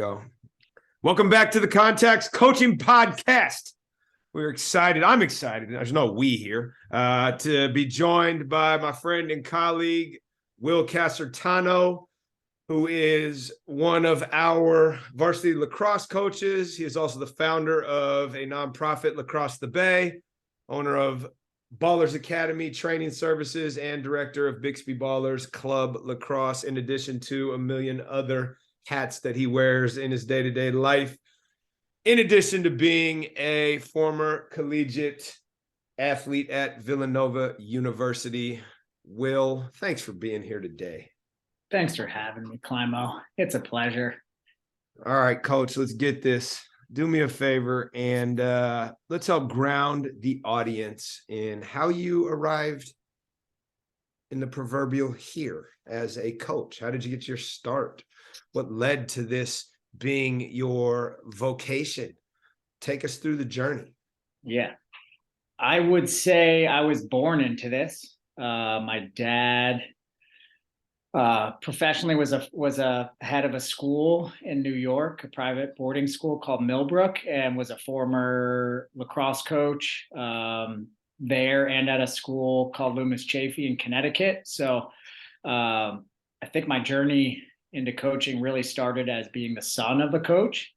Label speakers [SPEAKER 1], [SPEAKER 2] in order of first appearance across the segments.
[SPEAKER 1] Go. Welcome back to the Contacts Coaching Podcast. We're excited. I'm excited. There's no we here to be joined by my friend and colleague, Will Casertano, who is one of our varsity lacrosse coaches. He is also the founder of a nonprofit, Lacrosse the Bay, owner of Ballers Academy Training Services, and director of Bixby Ballers Club Lacrosse, in addition to a million other hats that he wears in his day-to-day life, in addition to being a former collegiate athlete at Villanova University. Will, thanks for being here today.
[SPEAKER 2] Thanks for having me, Climo. It's a pleasure.
[SPEAKER 1] All right, Coach, let's get this. Do me a favor and let's help ground the audience in how you arrived in the proverbial here as a coach. How did you get your start? What led to this being your vocation? Take us through the journey.
[SPEAKER 2] Yeah, I would say I was born into this. My dad professionally was a head of a school in New York, a private boarding school called Millbrook, and was a former lacrosse coach there and at a school called Loomis Chaffee in Connecticut. So I think my journey into coaching really started as being the son of a coach.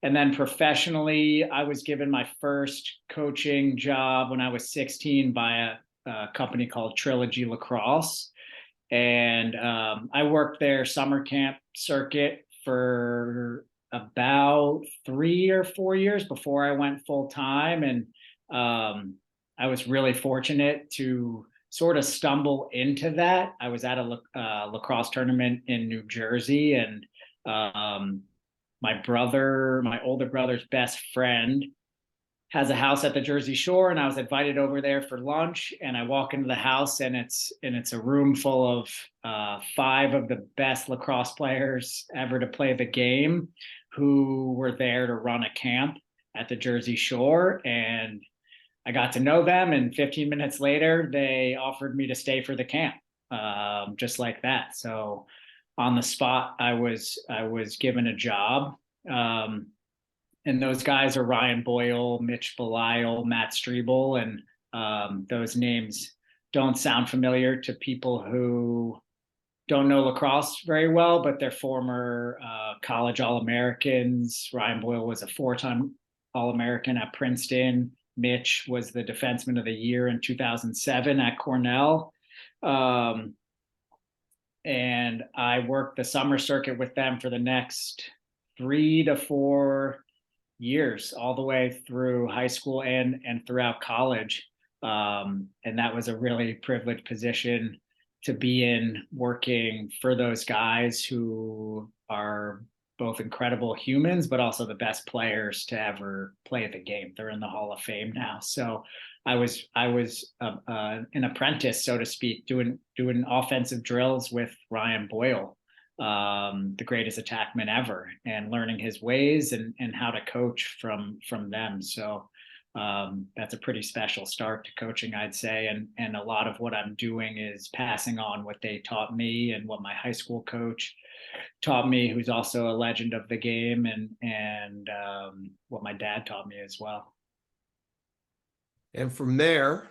[SPEAKER 2] And then professionally, I was given my first coaching job when I was 16 by a company called Trilogy Lacrosse. And I worked their summer camp circuit for about 3 or 4 years before I went full time. And I was really fortunate to sort of stumble into that. I was at a lacrosse tournament in New Jersey, and my older brother's best friend has a house at the Jersey Shore, and I was invited over there for lunch. And I walk into the house, and it's a room full of 5 of the best lacrosse players ever to play the game, who were there to run a camp at the Jersey Shore. And I got to know them, and 15 minutes later, they offered me to stay for the camp, just like that. So on the spot, I was given a job. And those guys are Ryan Boyle, Mitch Belisle, Matt Strebel, and those names don't sound familiar to people who don't know lacrosse very well, but they're former college All-Americans. Ryan Boyle was a 4-time All-American at Princeton. Mitch was the defenseman of the year in 2007 at Cornell. And I worked the summer circuit with them for the next 3 to 4 years, all the way through high school and throughout college. And that was a really privileged position to be in, working for those guys who are both incredible humans, but also the best players to ever play the game. They're in the Hall of Fame now. So I was an apprentice, so to speak, doing offensive drills with Ryan Boyle, the greatest attackman ever, and learning his ways and how to coach from them. So that's a pretty special start to coaching, I'd say. And a lot of what I'm doing is passing on what they taught me and what my high school coach taught me, who's also a legend of the game, and what my dad taught me as well.
[SPEAKER 1] And from there,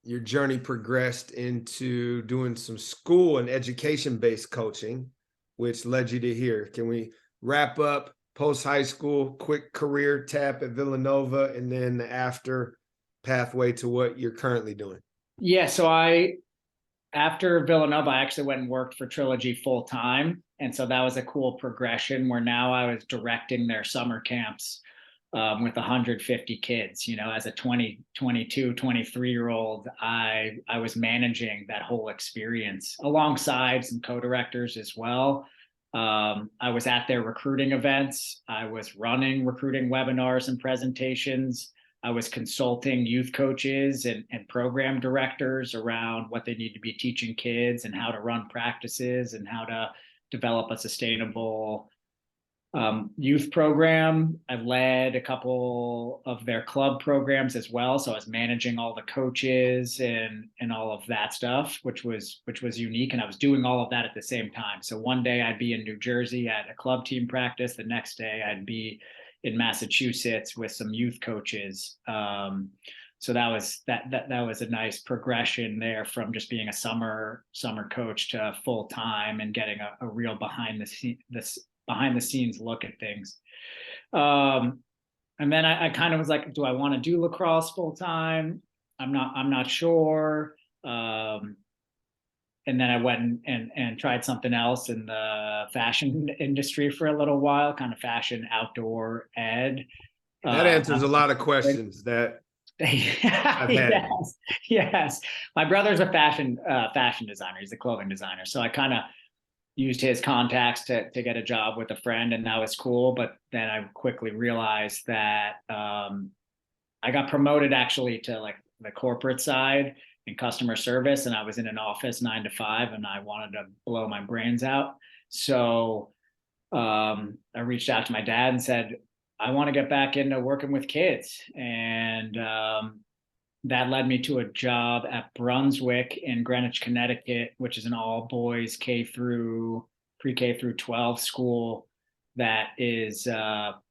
[SPEAKER 1] your journey progressed into doing some school and education-based coaching, which led you to here. Can we wrap up post-high school, quick career tap at Villanova, and then the after pathway to what you're currently doing?
[SPEAKER 2] Yeah, so after Villanova, I actually went and worked for Trilogy full time. And so that was a cool progression where now I was directing their summer camps with 150 kids. You know, as a 22, 23-year-old, I was managing that whole experience alongside some co-directors as well. I was at their recruiting events. I was running recruiting webinars and presentations. I was consulting youth coaches and program directors around what they need to be teaching kids and how to run practices and how to develop a sustainable youth program. I led a couple of their club programs as well. So I was managing all the coaches and all of that stuff, which was unique. And I was doing all of that at the same time. So one day I'd be in New Jersey at a club team practice. The next day I'd be in Massachusetts with some youth coaches. So that was a nice progression there from just being a summer coach to full time and getting a real behind the scenes look at things. And then I kind of was like, do I want to do lacrosse full time? I'm not sure. And then I went and tried something else in the fashion industry for a little while, kind of fashion outdoor ed.
[SPEAKER 1] That answers a lot of questions that I've had.
[SPEAKER 2] Yes. My brother's a fashion designer. He's a clothing designer. So I kind of used his contacts to get a job with a friend, and that was cool. But then I quickly realized that I got promoted actually to like the corporate side in customer service, and I was in an office 9 to 5, and I wanted to blow my brains out. So I reached out to my dad and said, I want to get back into working with kids. And that led me to a job at Brunswick in Greenwich, Connecticut, which is an all boys pre-K through 12 school that is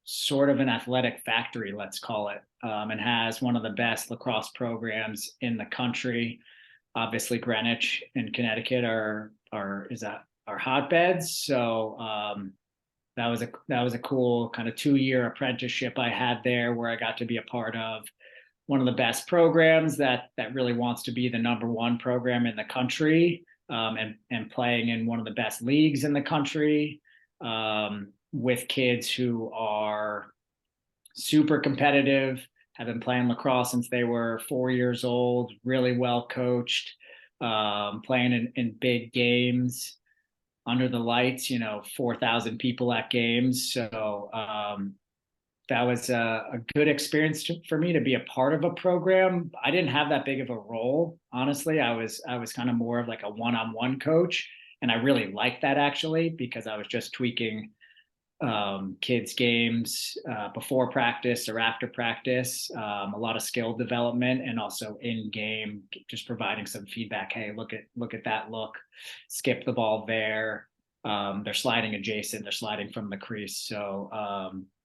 [SPEAKER 2] sort of an athletic factory, let's call it, and has one of the best lacrosse programs in the country. Obviously, Greenwich and Connecticut are hotbeds. So that was a cool kind of 2-year apprenticeship I had there, where I got to be a part of one of the best programs that really wants to be the number one program in the country, and playing in one of the best leagues in the country, with kids who are super competitive, have been playing lacrosse since they were 4 years old, really well coached, playing in big games under the lights, 4,000 people at games. So that was a good experience for me to be a part of a program. I didn't have that big of a role, honestly. I was kind of more of like a one-on-one coach, and I really liked that actually, because I was just tweaking kids' games before practice or after practice, a lot of skill development, and also in game, just providing some feedback. Hey, look at that look, skip the ball there. They're sliding adjacent, they're sliding from the crease. So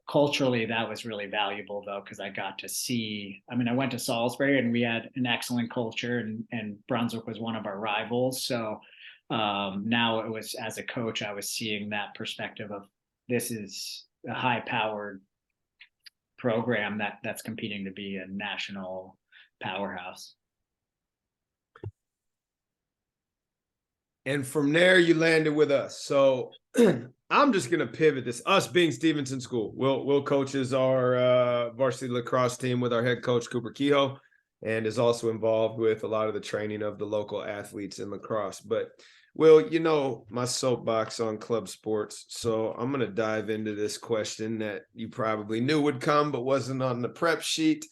[SPEAKER 2] culturally, that was really valuable though, because I got to see, I went to Salisbury and we had an excellent culture, and Brunswick was one of our rivals. So now it was, as a coach, I was seeing that perspective of, this is a high-powered program that's competing to be a national powerhouse.
[SPEAKER 1] And from there, you landed with us. So I'm just going to pivot this. Us being Stevenson School, Will coaches our varsity lacrosse team with our head coach, Cooper Kehoe, and is also involved with a lot of the training of the local athletes in lacrosse. But Will, my soapbox on club sports. So I'm going to dive into this question that you probably knew would come, but wasn't on the prep sheet.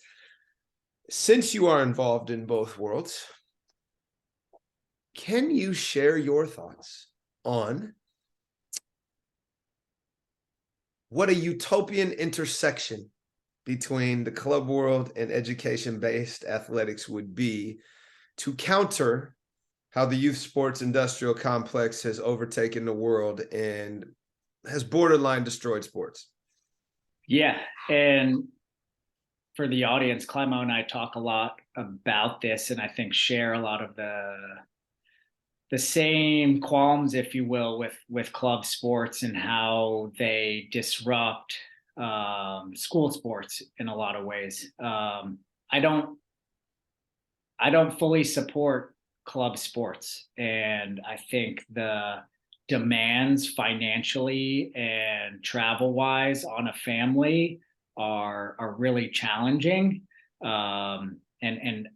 [SPEAKER 1] Since you are involved in both worlds, can you share your thoughts on what a utopian intersection between the club world and education-based athletics would be to counter how the youth sports industrial complex has overtaken the world and has borderline destroyed sports?
[SPEAKER 2] Yeah. And for the audience, Clemo and I talk a lot about this, and I think share a lot of the same qualms, if you will, with club sports and how they disrupt school sports in a lot of ways. I don't fully support club sports, and I think the demands financially and travel wise on a family are really challenging, and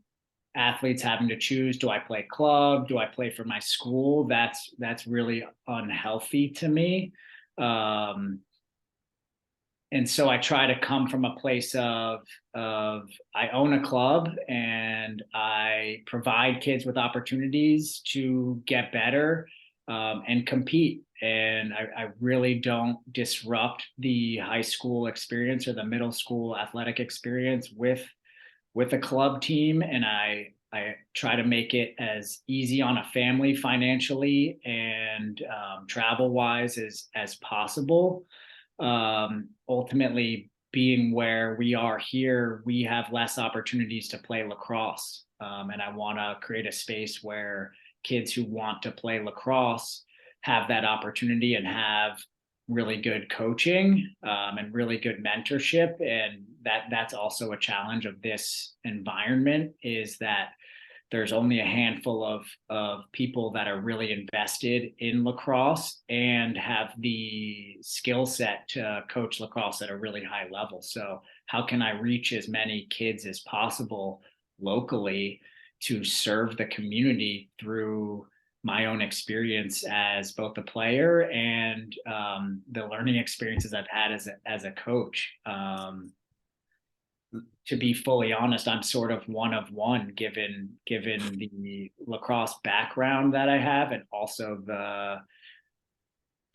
[SPEAKER 2] athletes having to choose, do I play club, do I play for my school? That's really unhealthy to me. And so I try to come from a place of I own a club and I provide kids with opportunities to get better, and compete. and I really don't disrupt the high school experience or the middle school athletic experience with a club team. And I try to make it as easy on a family financially and travel wise as possible. Ultimately, being where we are here, we have less opportunities to play lacrosse. And I want to create a space where kids who want to play lacrosse have that opportunity and have really good coaching and really good mentorship. And that's also a challenge of this environment, is that there's only a handful of people that are really invested in lacrosse and have the skill set to coach lacrosse at a really high level. So how can I reach as many kids as possible locally to serve the community through my own experience as both a player and the learning experiences I've had as a coach. To be fully honest, I'm sort of one of one, given the lacrosse background that I have, and also the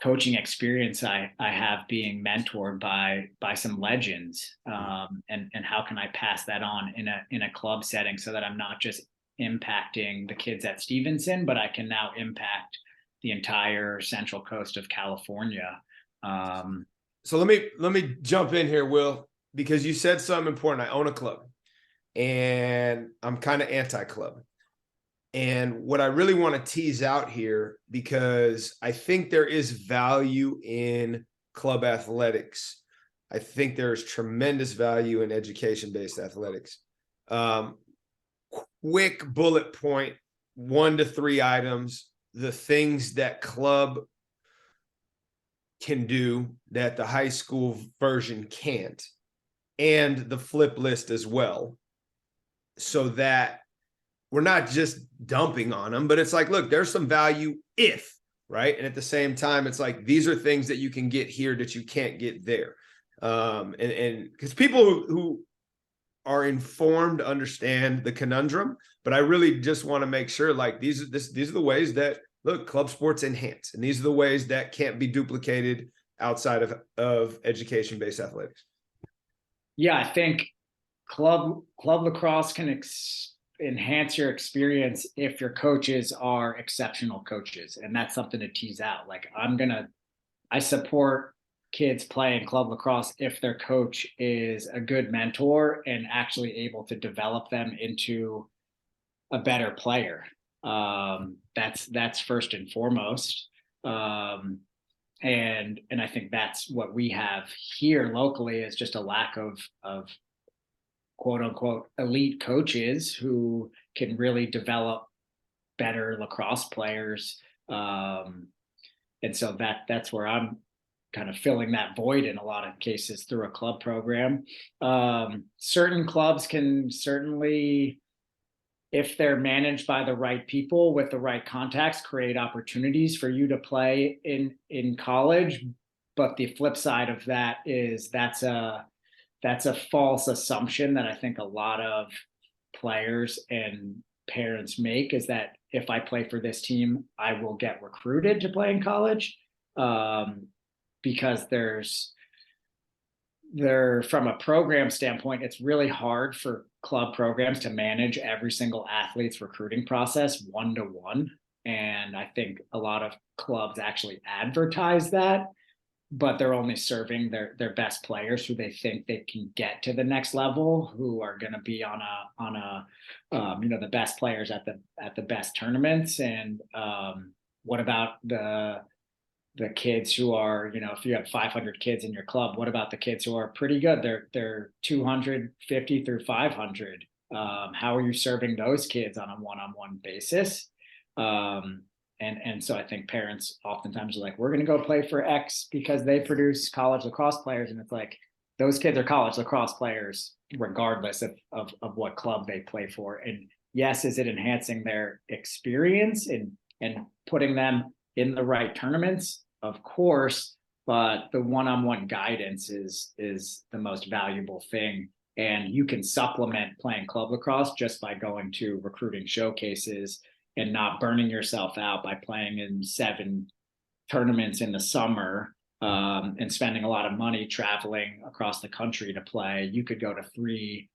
[SPEAKER 2] coaching experience I have being mentored by some legends. And how can I pass that on in a club setting so that I'm not just impacting the kids at Stevenson, but I can now impact the entire Central Coast of California.
[SPEAKER 1] So let me jump in here, Will, because you said something important. I own a club and I'm kind of anti-club. And what I really want to tease out here, because I think there is value in club athletics. I think there is tremendous value in education-based athletics. Quick bullet point, 1 to 3 items, the things that club can do that the high school version can't, and the flip list as well, so that we're not just dumping on them, but it's like, look, there's some value if, right? And at the same time, it's like, these are things that you can get here that you can't get there. And because people who are informed understand the conundrum, but I really just want to make sure, like, these are the ways that, look, club sports enhance, and these are the ways that can't be duplicated outside of education-based athletics.
[SPEAKER 2] Yeah, I think club lacrosse can enhance your experience if your coaches are exceptional coaches, and that's something to tease out. Like, I support kids playing club lacrosse if their coach is a good mentor and actually able to develop them into a better player. That's first and foremost. And I think that's what we have here locally, is just a lack of quote unquote elite coaches who can really develop better lacrosse players. And so that's where I'm kind of filling that void in a lot of cases through a club program. Certain clubs can certainly, if they're managed by the right people with the right contacts, create opportunities for you to play in college. But the flip side of that is that's a false assumption that I think a lot of players and parents make, is that if I play for this team, I will get recruited to play in college. Because from a program standpoint, it's really hard for club programs to manage every single athlete's recruiting process one-to-one. And I think a lot of clubs actually advertise that, but they're only serving their best players who they think they can get to the next level, who are going to be on a the best players at the best tournaments. And what about the kids who are, if you have 500 kids in your club, what about the kids who are pretty good? They're 250 through 500. How are you serving those kids on a one-on-one basis? And so I think parents oftentimes are like, we're going to go play for X because they produce college lacrosse players. And it's like, those kids are college lacrosse players, regardless of what club they play for. And yes, is it enhancing their experience and putting them in the right tournaments? Of course, but the one-on-one guidance is the most valuable thing. And you can supplement playing club lacrosse just by going to recruiting showcases and not burning yourself out by playing in 7 tournaments in the summer, and spending a lot of money traveling across the country to play, you could go to three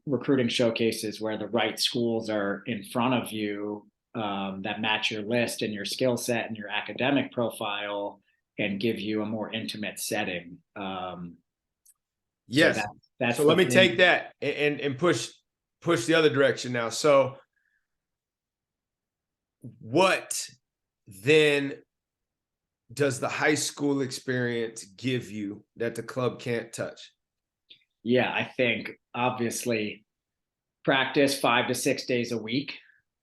[SPEAKER 2] recruiting showcases where the right schools are in front of you, that match your list and your skill set and your academic profile, and give you a more intimate setting.
[SPEAKER 1] Yes.
[SPEAKER 2] So that's
[SPEAKER 1] so let me take that and push the other direction now. So what then does the high school experience give you that the club can't touch?
[SPEAKER 2] Yeah, I think obviously practice 5 to 6 days a week,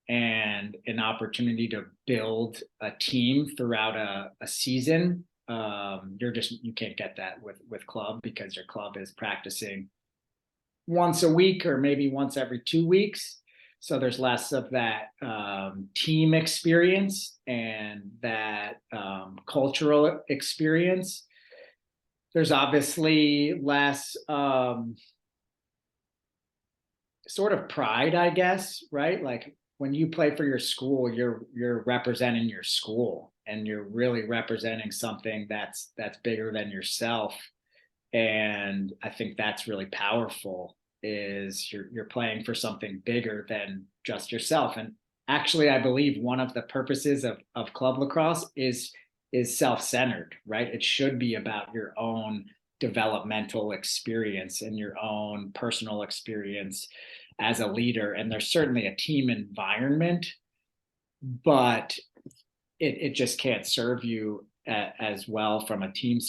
[SPEAKER 2] and an opportunity to build a team throughout a season. You can't get that with club, because your club is practicing once a week or maybe once every 2 weeks. So there's less of that team experience and that cultural experience. There's obviously less sort of pride, I guess, right? Like when you play for your school, you're representing your school, and you're really representing something that's bigger than yourself. And I think that's really powerful, is you're playing for something bigger than just yourself. And actually, I believe one of the purposes of club lacrosse is self-centered, right? It should be about your own developmental experience and your own personal experience as a leader. And there's certainly a team environment, but it just can't serve you as well from a team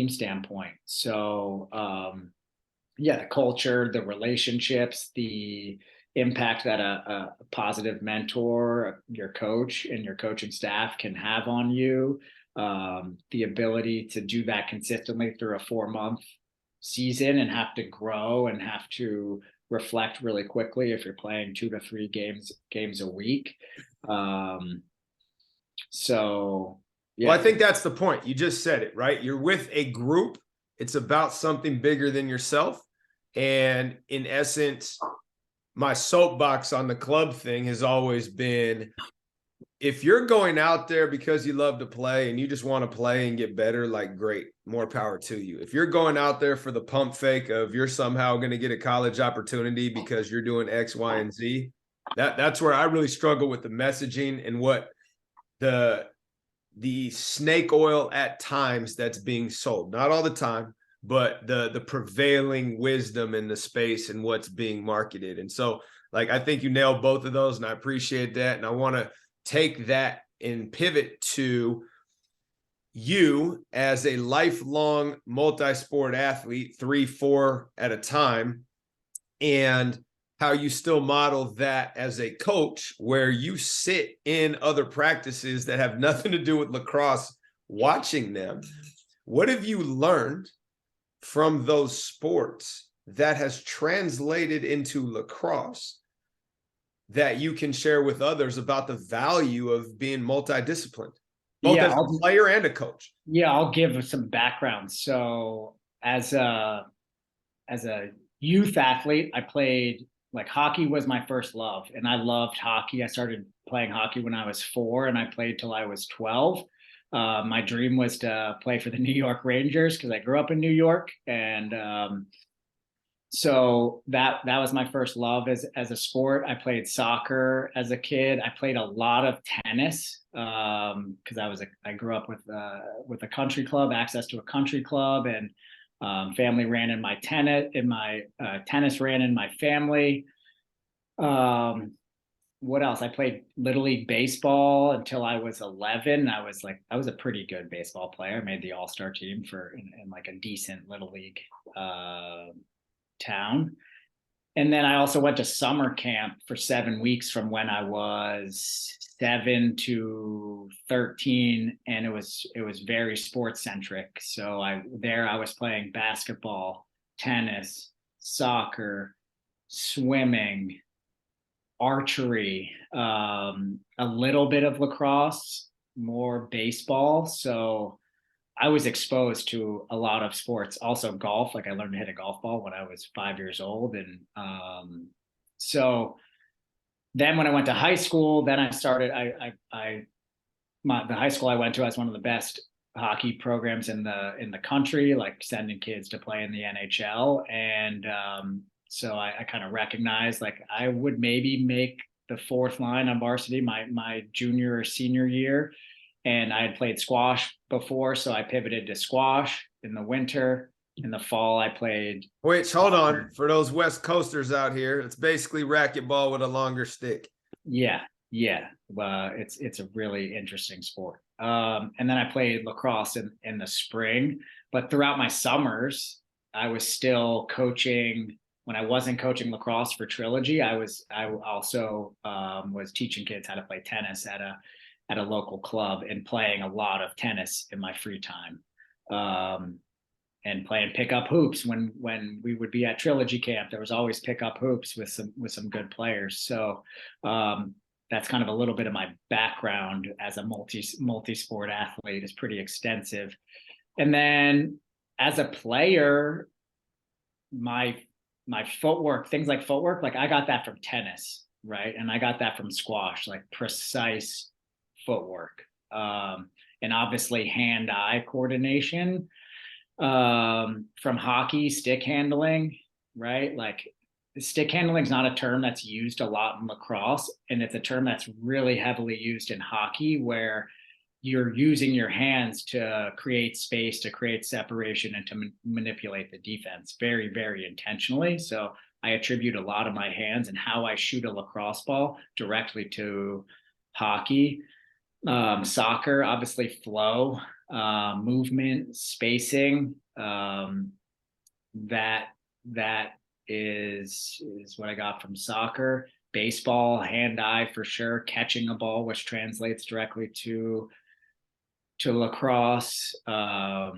[SPEAKER 2] standpoint. So yeah, the culture, the relationships, the impact that a positive mentor, your coach, and your coaching staff can have on you, the ability to do that consistently through a 4-month season and have to grow and have to reflect really quickly if you're playing 2 to 3 games a week. So yeah.
[SPEAKER 1] Well, I think that's the point. You just said it, right? You're with a group. It's about something bigger than yourself. And in essence, my soapbox on the club thing has always been, if you're going out there because you love to play and you just want to play and get better, like, great, more power to you. If you're going out there for the pump fake of you're somehow going to get a college opportunity because you're doing X, Y, and Z, that's where I really struggle with the messaging and what the snake oil at times that's being sold. Not all the time, but the prevailing wisdom in the space and what's being marketed. And so, like, I think you nailed both of those, and I appreciate that. And I want to take that and pivot to you as a lifelong multi-sport athlete, 3-4 at a time, and how you still model that as a coach, where you sit in other practices that have nothing to do with lacrosse, watching them. What have you learned from those sports that has translated into lacrosse that you can share with others about the value of being multidisciplined, both as a player and a coach?
[SPEAKER 2] Yeah, I'll give some background. So as a youth athlete, I played, like, hockey was my first love, and I loved hockey. I started playing hockey when I was 4, and I played till I was 12. My dream was to play for the New York Rangers because I grew up in New York, and so that was my first love as a sport. I played soccer as a kid. I played a lot of tennis because I grew up with a country club, access to a country club, and family ran in my tennis ran in my family. What else? I played Little League baseball until I was 11. I was a pretty good baseball player. I made the all-star team in like a decent Little League town. And then I also went to summer camp for 7 weeks from when I was 7 to 13, and it was very sports centric. So I was playing basketball, tennis, soccer, swimming, archery, a little bit of lacrosse, more baseball. So I was exposed to a lot of sports, also golf. Like, I learned to hit a golf ball when I was 5 years old. And so then when I went to high school, then I the high school I went to has one of the best hockey programs in the country, like sending kids to play in the NHL. And so I kind of recognized like I would maybe make the fourth line on varsity my junior or senior year. And I had played squash before, so I pivoted to squash in the winter. In the fall, I played.
[SPEAKER 1] Which, hold on, for those West Coasters out here, it's basically racquetball with a longer stick.
[SPEAKER 2] Yeah, yeah. It's a really interesting sport. And then I played lacrosse in the spring, but throughout my summers, I was still coaching. When I wasn't coaching lacrosse for Trilogy, I also was teaching kids how to play tennis at a local club and playing a lot of tennis in my free time. And playing pickup hoops when we would be at Trilogy camp. There was always pickup hoops with some good players. So that's kind of a little bit of my background as a multi-sport athlete is pretty extensive. And then as a player, my footwork, things like footwork, like I got that from tennis, right? And I got that from squash, like precise footwork. And obviously hand-eye coordination. From hockey, stick handling, right? Like stick handling is not a term that's used a lot in lacrosse, and it's a term that's really heavily used in hockey where you're using your hands to create space, to create separation, and to manipulate the defense very, very intentionally. So I attribute a lot of my hands and how I shoot a lacrosse ball directly to hockey. Soccer, obviously flow, movement, spacing. That is what I got from soccer. Baseball, hand-eye for sure. Catching a ball, which translates directly to lacrosse. Yeah,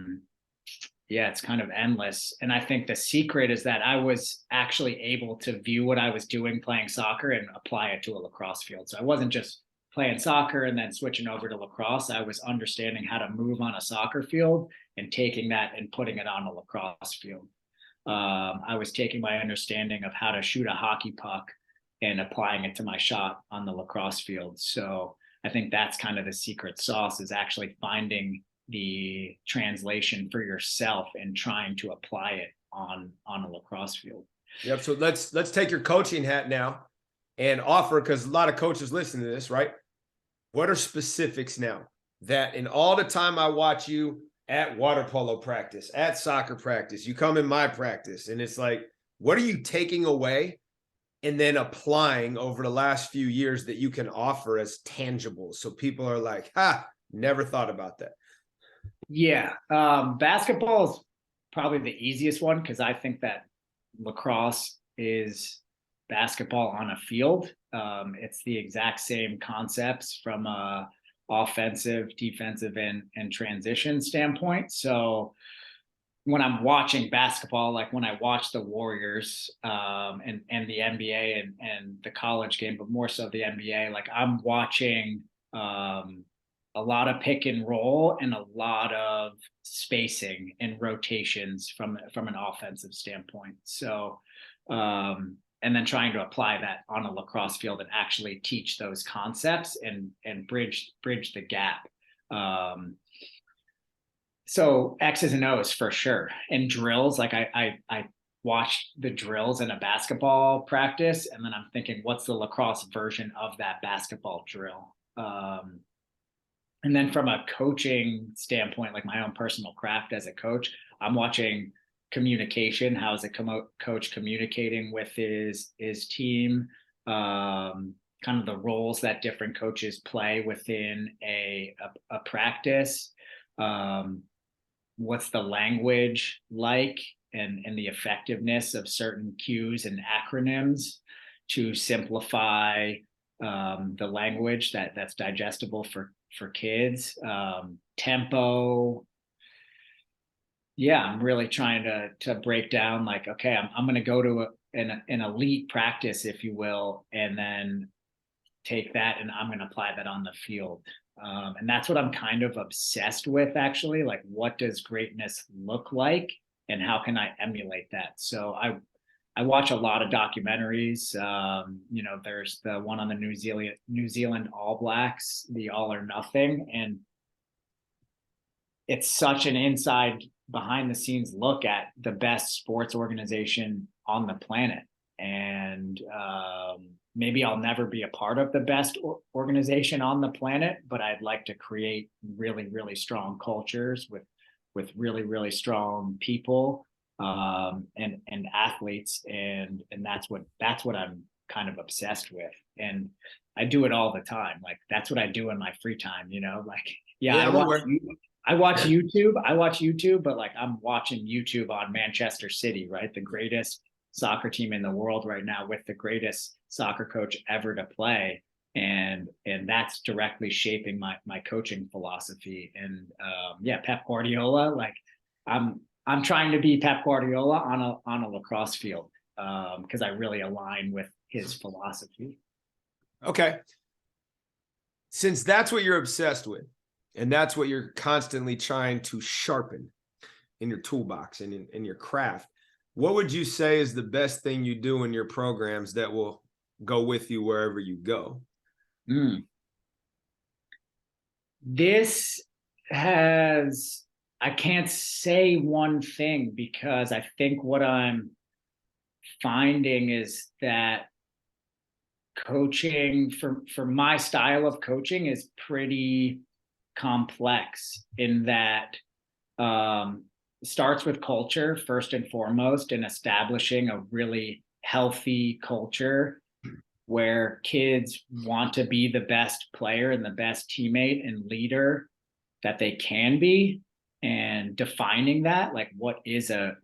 [SPEAKER 2] it's kind of endless. And I think the secret is that I was actually able to view what I was doing playing soccer and apply it to a lacrosse field. So I wasn't just playing soccer and then switching over to lacrosse. I was understanding how to move on a soccer field and taking that and putting it on a lacrosse field. I was taking my understanding of how to shoot a hockey puck and applying it to my shot on the lacrosse field. So I think that's kind of the secret sauce, is actually finding the translation for yourself and trying to apply it on a lacrosse field.
[SPEAKER 1] Yep. So let's take your coaching hat now and offer, because a lot of coaches listen to this, right? What are specifics now that in all the time I watch you at water polo practice, at soccer practice, you come in my practice, and it's like, what are you taking away and then applying over the last few years that you can offer as tangible? So people are like, never thought about that.
[SPEAKER 2] Yeah. Basketball is probably the easiest one, because I think that lacrosse is basketball on a field. It's the exact same concepts from a offensive, defensive, and transition standpoint. So when I'm watching basketball, like when I watch the Warriors and the NBA and the college game, but more so the NBA, like I'm watching a lot of pick and roll and a lot of spacing and rotations from an offensive standpoint. So and then trying to apply that on a lacrosse field and actually teach those concepts and bridge the gap. So X's and O's for sure. And drills, like I watched the drills in a basketball practice, and then I'm thinking, what's the lacrosse version of that basketball drill? And then from a coaching standpoint, like my own personal craft as a coach, I'm watching communication. How is a coach communicating with his team? Kind of the roles that different coaches play within a practice. What's the language like, and the effectiveness of certain cues and acronyms to simplify the language that's digestible for kids. Tempo. Yeah, I'm really trying to break down, like, okay, I'm going to go to an elite practice, if you will, and then take that and I'm going to apply that on the field. And that's what I'm kind of obsessed with, actually. Like, what does greatness look like, and how can I emulate that? So I watch a lot of documentaries. There's the one on the New Zealand All Blacks, the All or Nothing, and it's such an inside behind the scenes look at the best sports organization on the planet. And maybe I'll never be a part of the best organization on the planet, but I'd like to create really, really strong cultures with really, really strong people and athletes. And that's what I'm kind of obsessed with. And I do it all the time. Like that's what I do in my free time, like, yeah, I watch YouTube, but like I'm watching YouTube on Manchester City, right? The greatest soccer team in the world right now with the greatest soccer coach ever to play. And that's directly shaping my coaching philosophy. And Pep Guardiola, like I'm trying to be Pep Guardiola on a lacrosse field because I really align with his philosophy.
[SPEAKER 1] Okay. Since that's what you're obsessed with, and that's what you're constantly trying to sharpen in your toolbox and in your craft, what would you say is the best thing you do in your programs that will go with you wherever you go?
[SPEAKER 2] I can't say one thing because I think what I'm finding is that coaching for my style of coaching is pretty complex in that starts with culture first and foremost, and establishing a really healthy culture where kids want to be the best player and the best teammate and leader that they can be, and defining that, like what does a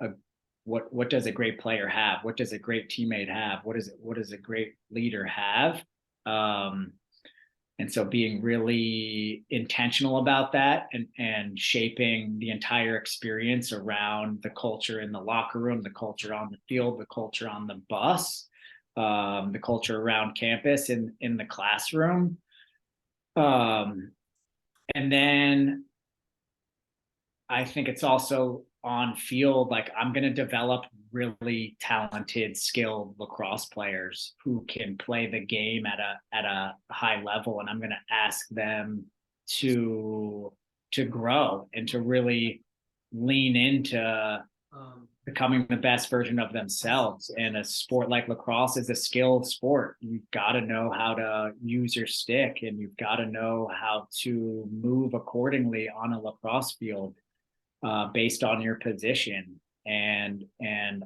[SPEAKER 2] great player have, what does a great teammate have, what does a great leader have, and so being really intentional about that and shaping the entire experience around the culture in the locker room, the culture on the field, the culture on the bus, the culture around campus in the classroom. And then I think it's also on field, like I'm going to develop really talented, skilled lacrosse players who can play the game at a high level. And I'm going to ask them to grow and to really lean into becoming the best version of themselves. And a sport like lacrosse is a skill sport. You've got to know how to use your stick, and you've got to know how to move accordingly on a lacrosse field based on your position. And I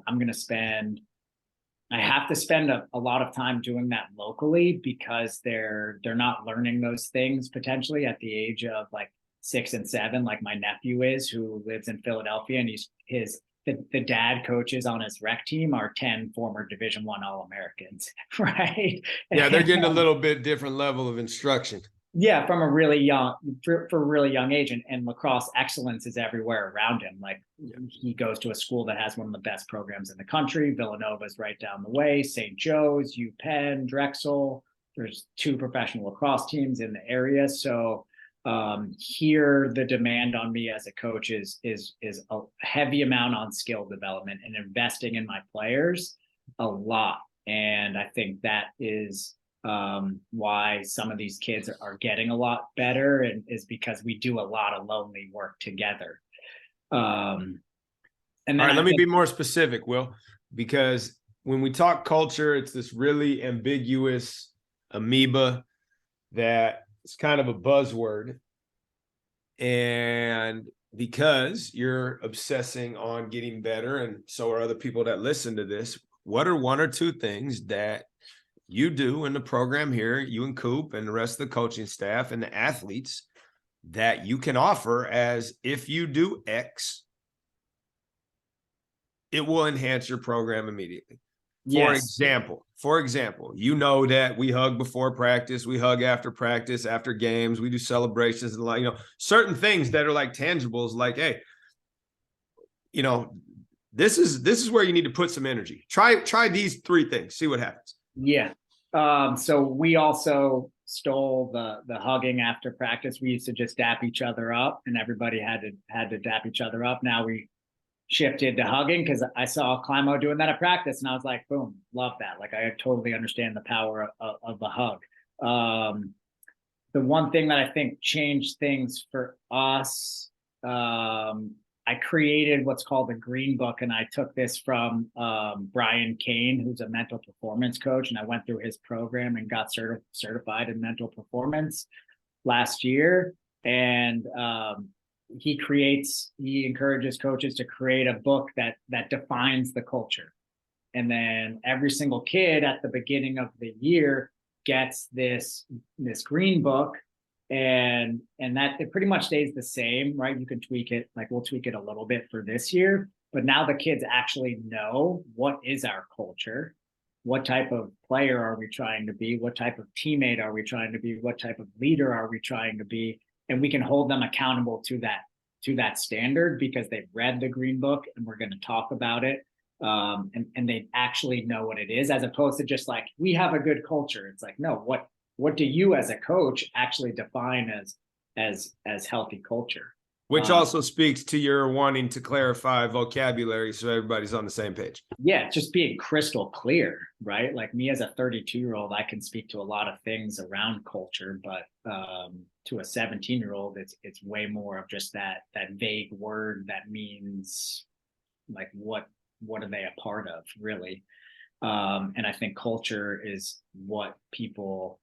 [SPEAKER 2] have to spend a lot of time doing that locally because they're not learning those things potentially at the age of like 6 and 7, like my nephew is, who lives in Philadelphia, and the dad coaches on his rec team are 10 former Division I All-Americans, right?
[SPEAKER 1] Yeah, they're getting a little bit different level of instruction.
[SPEAKER 2] Yeah, from a really young, for a really young age, and lacrosse excellence is everywhere around him. Like he goes to a school that has one of the best programs in the country. Villanova is right down the way. St. Joe's, UPenn, Drexel. There's 2 professional lacrosse teams in the area. So here, the demand on me as a coach is a heavy amount on skill development and investing in my players a lot. And I think that is why some of these kids are getting a lot better, and is because we do a lot of lonely work together. And then
[SPEAKER 1] all right, let me be more specific, Will, because when we talk culture, it's this really ambiguous amoeba that it's kind of a buzzword. And because you're obsessing on getting better, and so are other people that listen to this, what are 1 or 2 things that you do in the program here, you and Coop and the rest of the coaching staff and the athletes, that you can offer as if you do X, it will enhance your program immediately?
[SPEAKER 2] Yes.
[SPEAKER 1] For example, you know that we hug before practice, we hug after practice, after games, we do celebrations and like, certain things that are like tangibles, like, hey, this is where you need to put some energy. Try these 3 things, see what happens.
[SPEAKER 2] Yeah. So we also stole the hugging after practice. We used to just dap each other up, and everybody had to dap each other up. Now we shifted to hugging because I saw Climo doing that at practice, and I was like, boom, love that. Like, I totally understand the power of the hug. The one thing that I think changed things for us, I created what's called the Green Book, and I took this from Brian Kane, who's a mental performance coach, and I went through his program and got certified in mental performance last year. And he encourages coaches to create a book that defines the culture. And then every single kid at the beginning of the year gets this Green Book, and that it pretty much stays the same, right? You can tweak it, like we'll tweak it a little bit for this year, but now the kids actually know what is our culture, what type of player are we trying to be, what type of teammate are we trying to be, what type of leader are we trying to be, and we can hold them accountable to that standard because they've read the Green Book and we're going to talk about it. And they actually know what it is, as opposed to just like, we have a good culture. It's like, no, what do you as a coach actually define as healthy culture?
[SPEAKER 1] Which also speaks to your wanting to clarify vocabulary so everybody's on the same page.
[SPEAKER 2] Yeah, just being crystal clear, right? Like me as a 32-year-old, I can speak to a lot of things around culture, but to a 17-year-old, it's way more of just that vague word that means like what are they a part of, really? And I think culture is what people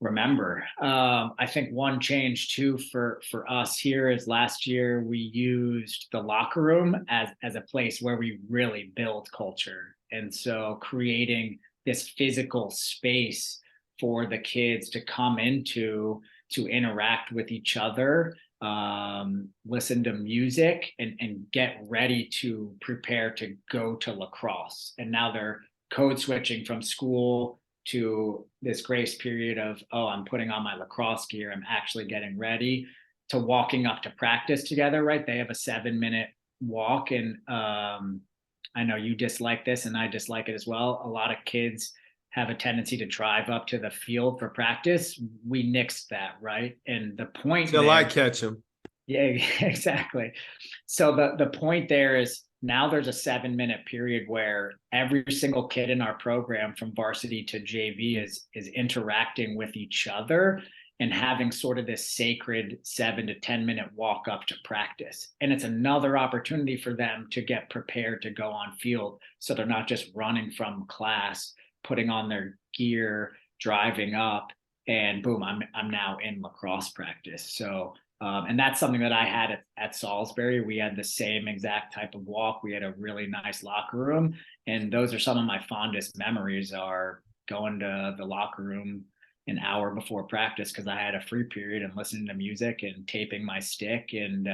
[SPEAKER 2] remember. I think one change too for us here is last year we used the locker room as a place where we really build culture. And so creating this physical space for the kids to come into, to interact with each other, listen to music, and get ready to prepare to go to lacrosse. And now they're code switching from school to this grace period of, oh, I'm putting on my lacrosse gear, I'm actually getting ready, to walking up to practice together, right? They have a 7-minute walk. And I know you dislike this and I dislike it as well. A lot of kids have a tendency to drive up to the field for practice. We nixed that, right? And the point
[SPEAKER 1] till I catch them.
[SPEAKER 2] Yeah, exactly. So the point there is, now there's a 7-minute period where every single kid in our program from varsity to JV is interacting with each other and having sort of this sacred 7 to 10-minute walk up to practice. And it's another opportunity for them to get prepared to go on field. So they're not just running from class, putting on their gear, driving up, and boom, I'm now in lacrosse practice. So and that's something that I had at Salisbury. We had the same exact type of walk. We had a really nice locker room. And those are some of my fondest memories, are going to the locker room an hour before practice because I had a free period, and listening to music and taping my stick and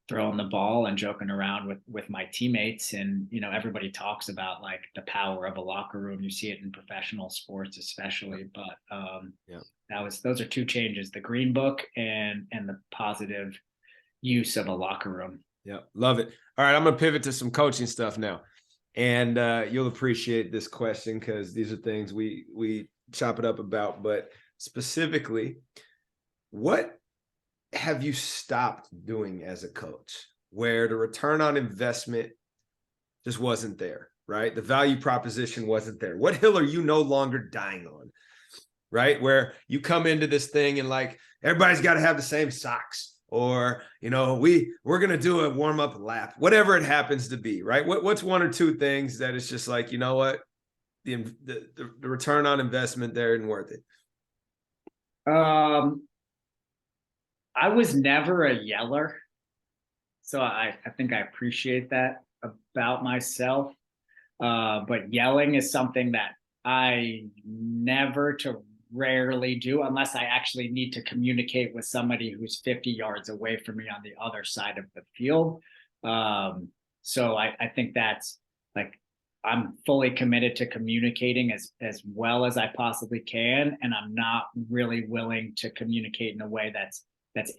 [SPEAKER 2] throwing the ball and joking around with my teammates. And, you know, everybody talks about like the power of a locker room. You see it in professional sports, especially, but yeah. Those are two changes: the Green Book and the positive use of a locker room.
[SPEAKER 1] Yeah, love it. All right, I'm gonna pivot to some coaching stuff now, and you'll appreciate this question because these are things we chop it up about. But specifically, what have you stopped doing as a coach where the return on investment just wasn't there, right? The value proposition wasn't there. What hill are you no longer dying on? Right? Where you come into this thing and like, everybody's got to have the same socks, or, you know, we're going to do a warm up lap, whatever it happens to be, right? What's one or two things that it's just like, you know what, the return on investment there isn't worth it?
[SPEAKER 2] I was never a yeller. So I think I appreciate that about myself. But yelling is something that I never to rarely do unless I actually need to communicate with somebody who's 50 yards away from me on the other side of the field. So I think that's like, I'm fully committed to communicating as well as I possibly can. And I'm not really willing to communicate in a way that's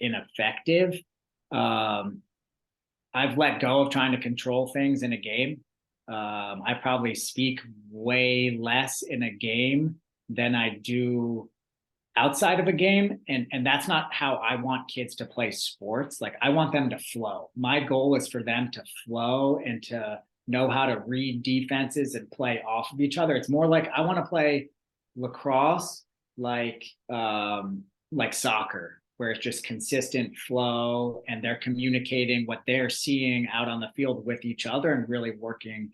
[SPEAKER 2] ineffective. I've let go of trying to control things in a game. I probably speak way less in a game than I do outside of a game. And that's not how I want kids to play sports. Like, I want them to flow. My goal is for them to flow and to know how to read defenses and play off of each other. It's more like I want to play lacrosse like soccer, where it's just consistent flow and they're communicating what they're seeing out on the field with each other and really working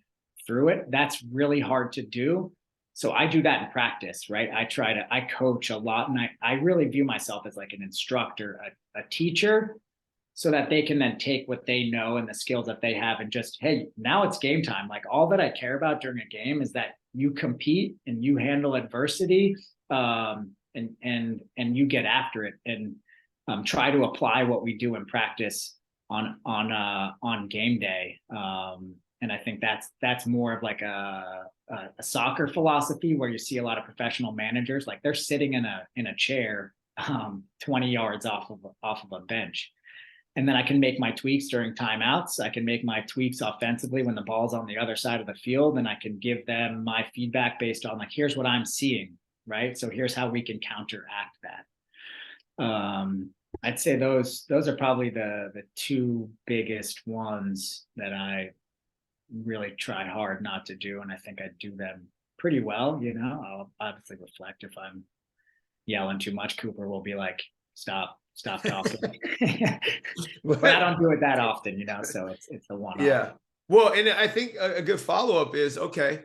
[SPEAKER 2] through it. That's really hard to do. So I do that in practice, right? I coach a lot, and I really view myself as like an instructor, a teacher, so that they can then take what they know and the skills that they have and just, hey, now it's game time. Like, all that I care about during a game is that you compete and you handle adversity, and you get after it, and try to apply what we do in practice on game day. And I think that's more of like a soccer philosophy, where you see a lot of professional managers, like, they're sitting in a chair 20 yards off of a bench. And then I can make my tweaks during timeouts. I can make my tweaks offensively when the ball's on the other side of the field, and I can give them my feedback based on, like, here's what I'm seeing, right? So here's how we can counteract that. I'd say those are probably the two biggest ones that I really try hard not to do, and I think I do them pretty well. I'll obviously reflect if I'm yelling too much. Cooper will be like, stop talking. But I don't do it that often, so it's a one-off.
[SPEAKER 1] Yeah. Well, and I think a good follow-up is, okay,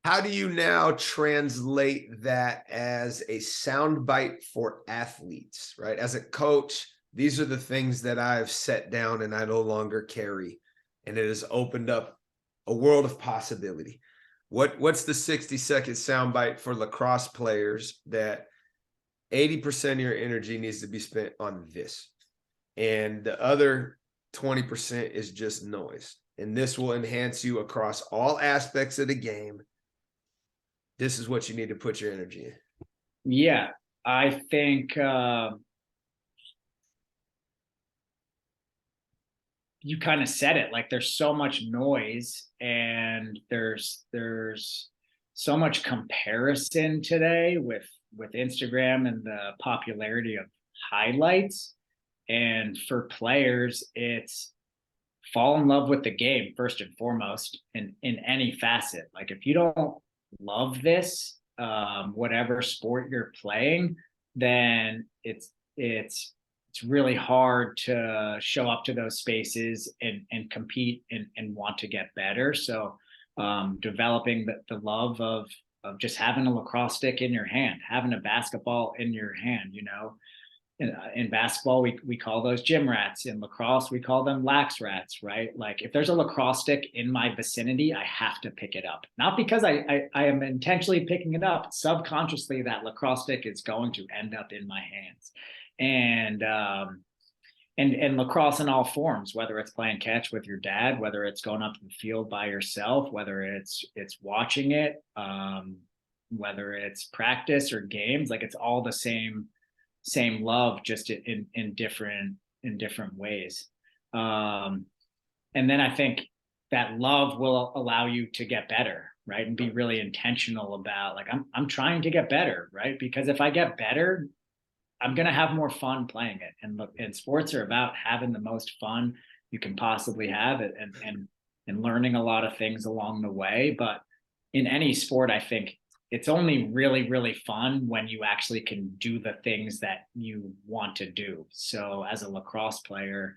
[SPEAKER 1] how do you now translate that as a soundbite for athletes, right? As a coach, these are the things that I've set down and I no longer carry, and it has opened up a world of possibility. What's the 60-second soundbite for lacrosse players that 80% of your energy needs to be spent on this, and the other 20% is just noise, and this will enhance you across all aspects of the game. This is what you need to put your energy in.
[SPEAKER 2] Yeah, I think you kind of said it. Like, there's so much noise, and there's so much comparison today with Instagram and the popularity of highlights. And for players, it's fall in love with the game first and foremost, in any facet. Like, if you don't love this, whatever sport you're playing, then it's really hard to show up to those spaces and compete and want to get better. So developing the love of just having a lacrosse stick in your hand, having a basketball in your hand. In basketball, we call those gym rats. In lacrosse, we call them lax rats, right? Like, if there's a lacrosse stick in my vicinity, I have to pick it up. Not because I am intentionally picking it up. Subconsciously, that lacrosse stick is going to end up in my hands. And lacrosse in all forms, whether it's playing catch with your dad, whether it's going up to the field by yourself, whether it's watching it, whether it's practice or games, like, it's all the same love, just in different ways. And then I think that love will allow you to get better, right? And be really intentional about, like, I'm trying to get better, right? Because if I get better, I'm going to have more fun playing it. And look, and sports are about having the most fun you can possibly have it, and learning a lot of things along the way. But in any sport, I think it's only really, really fun when you actually can do the things that you want to do. So as a lacrosse player,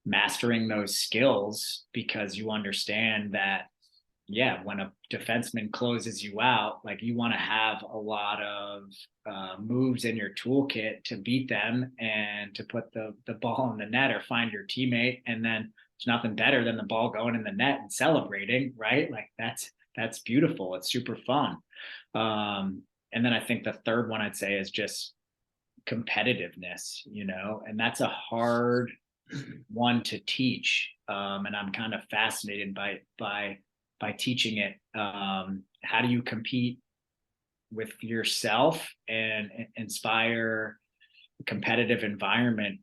[SPEAKER 2] mastering those skills, because you understand that, yeah, when a defenseman closes you out, like, you want to have a lot of moves in your toolkit to beat them and to put the ball in the net or find your teammate. And then there's nothing better than the ball going in the net and celebrating, right? Like, that's beautiful. It's super fun. And then I think the third one I'd say is just competitiveness, and that's a hard one to teach. And I'm kind of fascinated by teaching it. How do you compete with yourself and inspire a competitive environment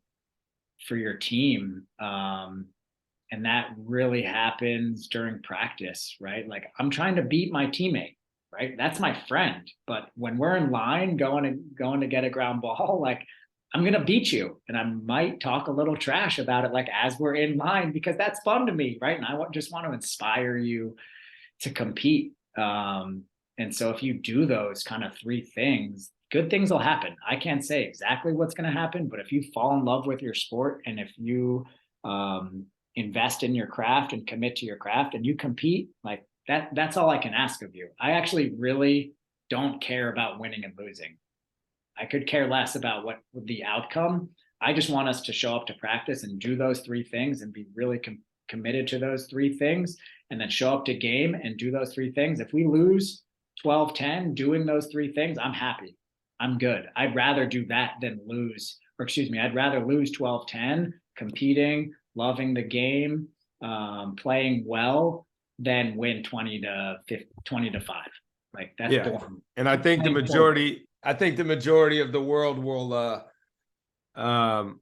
[SPEAKER 2] for your team? And that really happens during practice, right? Like, I'm trying to beat my teammate. right? That's my friend. But when we're in line going to get a ground ball, like I'm going to beat you. And I might talk a little trash about it, like as we're in line, because that's fun to me. Right. And I just want to inspire you to compete. And so if you do those kind of three things, good things will happen. I can't say exactly what's going to happen, but if you fall in love with your sport and if you invest in your craft and commit to your craft and you compete, like that's all I can ask of you. I actually really don't care about winning and losing. I could care less about what the outcome. I just want us to show up to practice and do those three things and be really committed to those three things, and then show up to game and do those three things. If we lose 12-10 doing those three things, I'm happy. I'm good. I'd rather do that than lose, or excuse me, I'd rather lose 12-10 competing, loving the game, playing well, than win 20-5. Like that's boring.
[SPEAKER 1] And I think the majority of the world will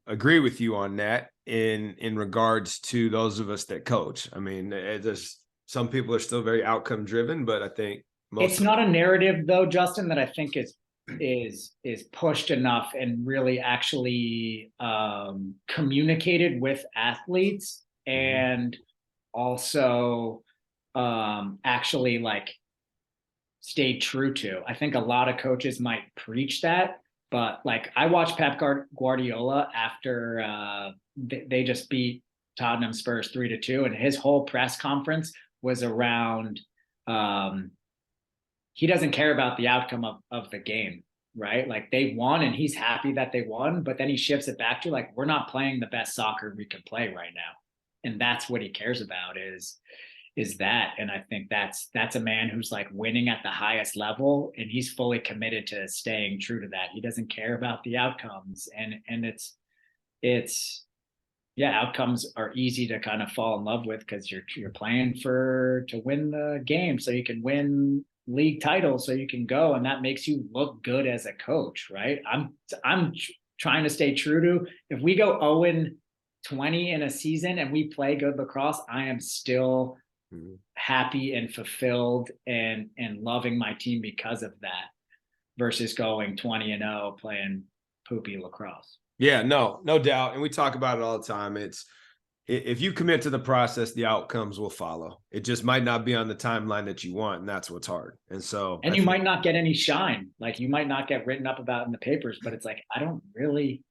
[SPEAKER 1] agree with you on that in regards to those of us that coach. I mean, there's some people are still very outcome driven, but I think
[SPEAKER 2] it's not a narrative though, Justin, that I think is pushed enough and really actually communicated with athletes, and also actually like stayed true to. I think a lot of coaches might preach that, but like I watched Pep Guardiola after they just beat Tottenham Spurs 3-2, and his whole press conference was around he doesn't care about the outcome of the game, right? Like they won and he's happy that they won, but then he shifts it back to like, we're not playing the best soccer we can play right now. And that's what he cares about is that. And I think that's a man who's like winning at the highest level, and he's fully committed to staying true to that. He doesn't care about the outcomes, and it's outcomes are easy to kind of fall in love with because you're playing to win the game so you can win league titles so you can go, and that makes you look good as a coach, right? I'm trying to stay true to, if we go 0-20 in a season and we play good lacrosse, I am still happy and fulfilled and loving my team because of that, versus going 20-0 playing poopy lacrosse.
[SPEAKER 1] Yeah, no doubt. And we talk about it all the time. It's if you commit to the process, the outcomes will follow. It just might not be on the timeline that you want, and that's what's hard. And so,
[SPEAKER 2] and you might not get any shine. Like you might not get written up about in the papers, but it's like, I don't really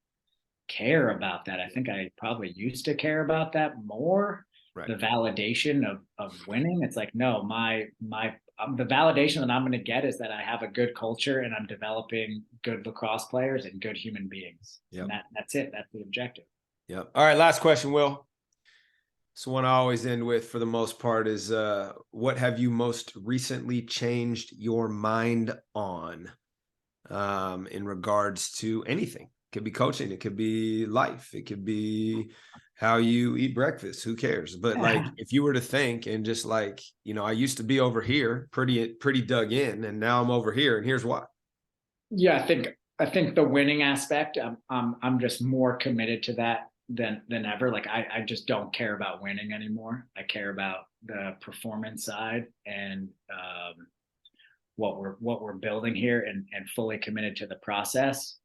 [SPEAKER 2] care about that. I think I probably used to care about that more. Right. The validation of winning. It's like, no, the validation that I'm going to get is that I have a good culture and I'm developing good lacrosse players and good human beings. Yep. And that's it. That's the objective.
[SPEAKER 1] Yep. All right. Last question, Will. So one I always end with for the most part is what have you most recently changed your mind on in regards to anything? It could be coaching. It could be life. It could be how you eat breakfast. Who cares? But like, if you were to think and just like, I used to be over here pretty dug in, and now I'm over here, and here's why.
[SPEAKER 2] Yeah, I think the winning aspect, I'm just more committed to that than ever. Like I just don't care about winning anymore. I care about the performance side and what we're building here, and fully committed to the process.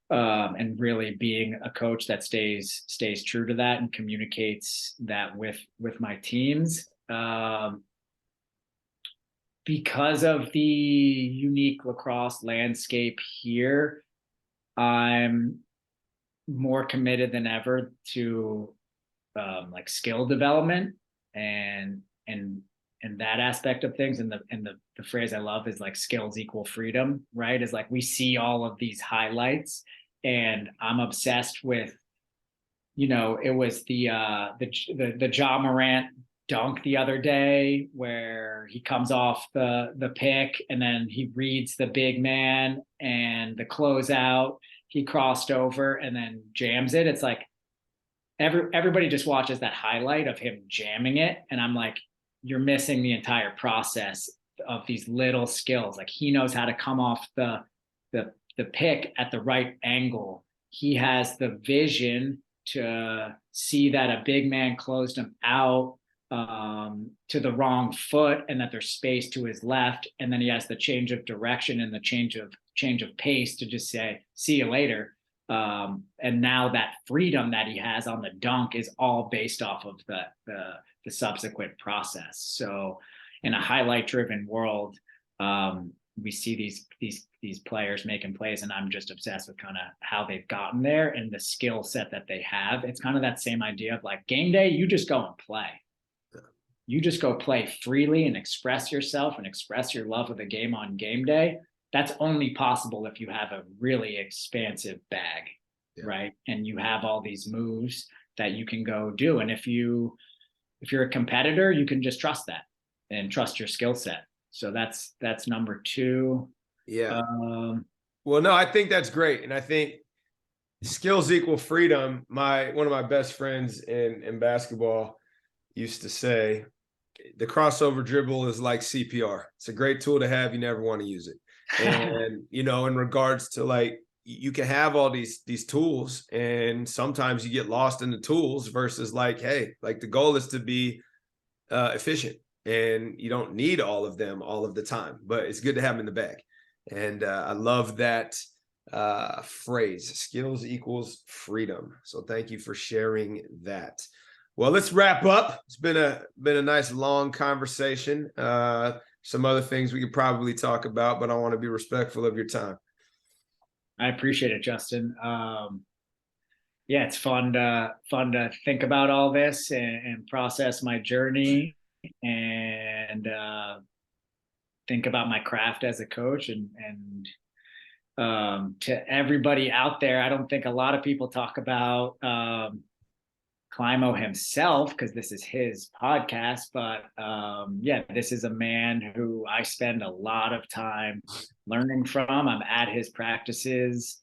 [SPEAKER 2] And really being a coach that stays true to that and communicates that with my teams. Because of the unique lacrosse landscape here, I'm more committed than ever to like skill development and that aspect of things. And the phrase I love is like skills equal freedom, right? Is like we see all of these highlights, and I'm obsessed with, it was the Ja Morant dunk the other day where he comes off the pick and then he reads the big man, and the closeout, he crossed over and then jams it. It's like everybody just watches that highlight of him jamming it, and I'm like, you're missing the entire process of these little skills. Like he knows how to come off the pick at the right angle. He has the vision to see that a big man closed him out to the wrong foot, and that there's space to his left, and then he has the change of direction and the change of pace to just say, see you later. And now that freedom that he has on the dunk is all based off of the subsequent process. So in a highlight driven world, we see these players making plays, and I'm just obsessed with kind of how they've gotten there and the skill set that they have. It's kind of that same idea of like game day, you just go and play. You just go play freely and express yourself and express your love of the game on game day. That's only possible if you have a really expansive bag, right? And you have all these moves that you can go do. And if you're a competitor, you can just trust that and trust your skill set. So that's number two.
[SPEAKER 1] Yeah. Well, no, I think that's great. And I think skills equal freedom. One of my best friends in basketball used to say, the crossover dribble is like CPR. It's a great tool to have. You never want to use it. And, in regards to like, you can have all these tools, and sometimes you get lost in the tools versus like, hey, like the goal is to be efficient, and you don't need all of them all of the time, but it's good to have them in the bag. And I love that phrase, skills equals freedom. So thank you for sharing that. Well, let's wrap up. It's been a nice long conversation. Some other things we could probably talk about, but I want to be respectful of your time.
[SPEAKER 2] I appreciate it, Justin. Yeah, it's fun to think about all this and process my journey and think about my craft as a coach. And to everybody out there, I don't think a lot of people talk about Climo himself, because this is his podcast, but yeah, this is a man who I spend a lot of time learning from. I'm at his practices.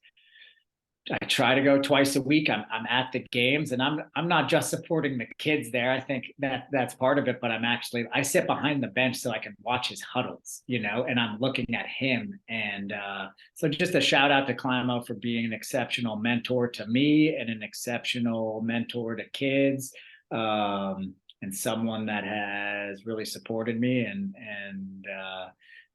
[SPEAKER 2] I try to go twice a week. I'm at the games, and I'm not just supporting the kids there. I think that's part of it, but I sit behind the bench so I can watch his huddles, and I'm looking at him. And so just a shout out to Climo for being an exceptional mentor to me and an exceptional mentor to kids, and someone that has really supported me and